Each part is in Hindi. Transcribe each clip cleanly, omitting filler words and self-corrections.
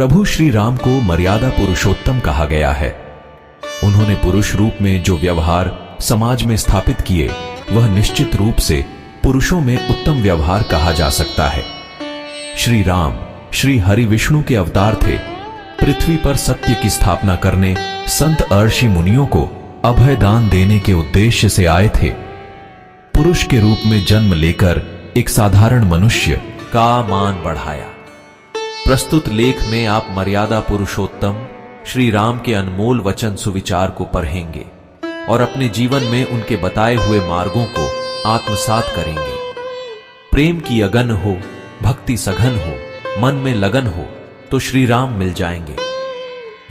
प्रभु श्री राम को मर्यादा पुरुषोत्तम कहा गया है। उन्होंने पुरुष रूप में जो व्यवहार समाज में स्थापित किए, वह निश्चित रूप से पुरुषों में उत्तम व्यवहार कहा जा सकता है। श्री राम श्री हरि विष्णु के अवतार थे। पृथ्वी पर सत्य की स्थापना करने, संत अर्षि मुनियों को अभय दान देने के उद्देश्य से आए थे। पुरुष के रूप में जन्म लेकर एक साधारण मनुष्य का मान बढ़ाया। प्रस्तुत लेख में आप मर्यादा पुरुषोत्तम श्री राम के अनमोल वचन सुविचार को पढ़ेंगे और अपने जीवन में उनके बताए हुए मार्गों को आत्मसात करेंगे। प्रेम की अगन हो, भक्ति सघन हो, मन में लगन हो तो श्री राम मिल जाएंगे।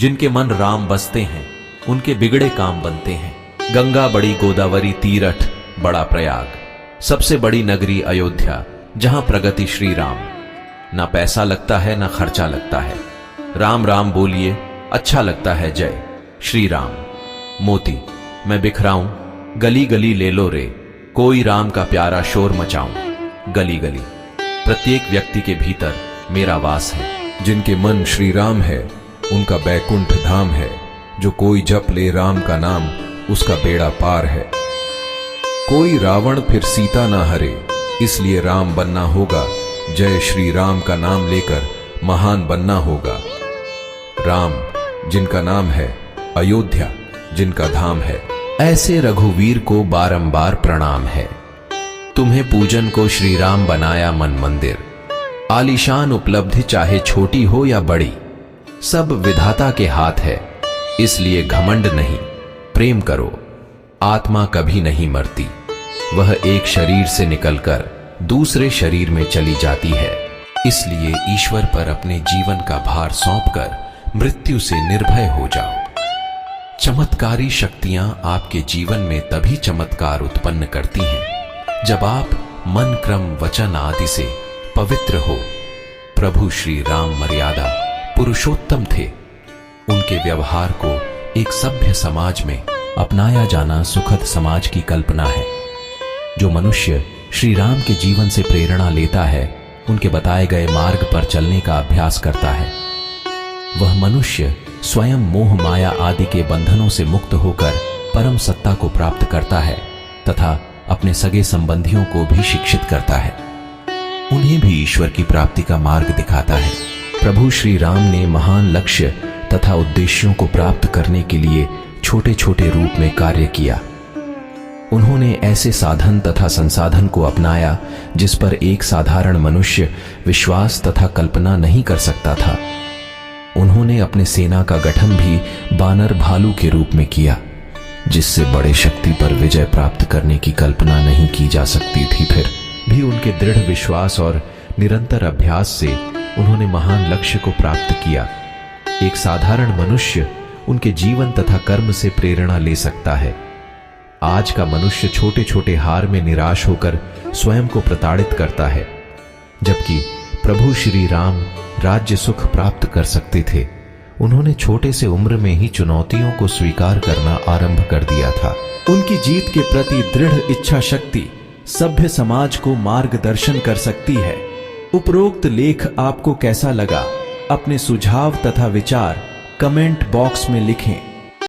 जिनके मन राम बसते हैं, उनके बिगड़े काम बनते हैं। गंगा बड़ी, गोदावरी तीरथ बड़ा, प्रयाग सबसे बड़ी नगरी अयोध्या, जहां प्रगति श्री राम। ना पैसा लगता है, ना खर्चा लगता है। राम राम बोलिए, अच्छा लगता है जय श्री राम। मोती मैं बिखराऊं, गली गली ले लो रे, कोई राम का प्यारा शोर मचाऊं गली गली। प्रत्येक व्यक्ति के भीतर मेरा वास है। जिनके मन श्री राम है, उनका बैकुंठ धाम है। जो कोई जप ले राम का नाम, उसका बेड़ा पार है। कोई रावण फिर सीता ना हरे, इसलिए राम बनना होगा। जय श्री राम का नाम लेकर महान बनना होगा। राम जिनका नाम है, अयोध्या जिनका धाम है, ऐसे रघुवीर को बारंबार प्रणाम है। तुम्हें पूजन को श्री राम बनाया मन मंदिर। आलीशान उपलब्धि चाहे छोटी हो या बड़ी, सब विधाता के हाथ है। इसलिए घमंड नहीं, प्रेम करो। आत्मा कभी नहीं मरती, वह एक शरीर से निकलकर दूसरे शरीर में चली जाती है। इसलिए ईश्वर पर अपने जीवन का भार सौंपकर मृत्यु से निर्भय हो जाओ। चमत्कारी शक्तियां आपके जीवन में तभी चमत्कार उत्पन्न करती हैं जब आप मन, क्रम, वचन आदि से पवित्र हो। प्रभु श्री राम मर्यादा पुरुषोत्तम थे। उनके व्यवहार को एक सभ्य समाज में अपनाया जाना सुखद समाज की कल्पना है। जो मनुष्य श्री राम के जीवन से प्रेरणा लेता है, उनके बताए गए मार्ग पर चलने का अभ्यास करता है, वह मनुष्य स्वयं मोह माया आदि के बंधनों से मुक्त होकर परम सत्ता को प्राप्त करता है तथा अपने सगे संबंधियों को भी शिक्षित करता है। उन्हें भी ईश्वर की प्राप्ति का मार्ग दिखाता है। प्रभु श्री राम ने महान लक्ष्य तथा उद्देश्यों को प्राप्त करने के लिए छोटे छोटे रूप में कार्य किया। उन्होंने ऐसे साधन तथा संसाधन को अपनाया जिस पर एक साधारण मनुष्य विश्वास तथा कल्पना नहीं कर सकता था। उन्होंने अपने सेना का गठन भी बानर भालू के रूप में किया, जिससे बड़े शक्ति पर विजय प्राप्त करने की कल्पना नहीं की जा सकती थी। फिर भी उनके दृढ़ विश्वास और निरंतर अभ्यास से उन्होंने महान लक्ष्य को प्राप्त किया। एक साधारण मनुष्य उनके जीवन तथा कर्म से प्रेरणा ले सकता है। आज का मनुष्य छोटे छोटे हार में निराश होकर स्वयं को प्रताड़ित करता है, जबकि प्रभु श्री राम राज्य सुख प्राप्त कर सकते थे। उन्होंने छोटे से उम्र में ही चुनौतियों को स्वीकार करना आरंभ कर दिया था। उनकी जीत के प्रति दृढ़ इच्छा शक्ति सभ्य समाज को मार्गदर्शन कर सकती है। उपरोक्त लेख आपको कैसा लगा? अपने सुझाव तथा विचार कमेंट बॉक्स में लिखें।